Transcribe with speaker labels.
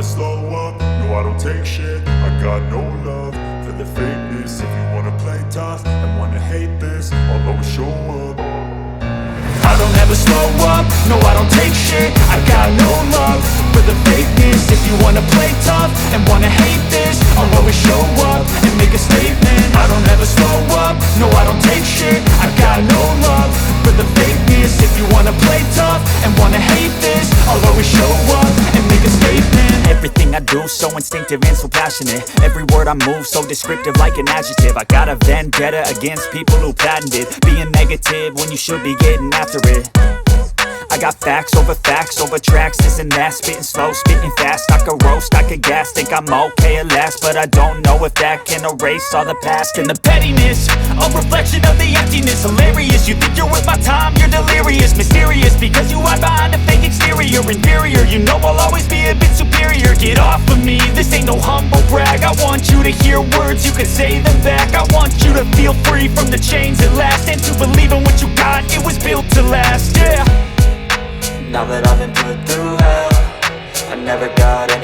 Speaker 1: slow up, no I don't take shit. I got no love for the fakeness. If you wanna play tough and wanna hate this, I'll always show up. I don't ever slow up, no I don't take shit. I got no love for the fakeness. If you wanna play tough and wanna hate this, I'll always show up and make a statement. I don't ever slow up, no I don't take shit. I got no love for the fakeness. If you wanna play tough and wanna hate this, I'll always show up and make a statement. Everything I do so instinctive and so passionate. Every word I move so descriptive like an adjective. I got a vendetta against people who patented being negative when you should be getting after it. I got facts over tracks, this and that. Spitting slow, spitting fast. I could roast, I could gas. Think I'm okay at last, but I don't know if that can erase all the past. And the pettiness, a reflection of the emptiness. Hilarious, you think you're worth my time, you're delirious. Mysterious, because you hide behind a fake exterior. Inferior, you know I'll always be a bit superior. Get off of me, this ain't no humble brag. I want you to hear words, you can say them back. I want you to feel free from the chains at last, and to believe in what you got, it was built to last, yeah.
Speaker 2: Now that I've been put through hell, I never got any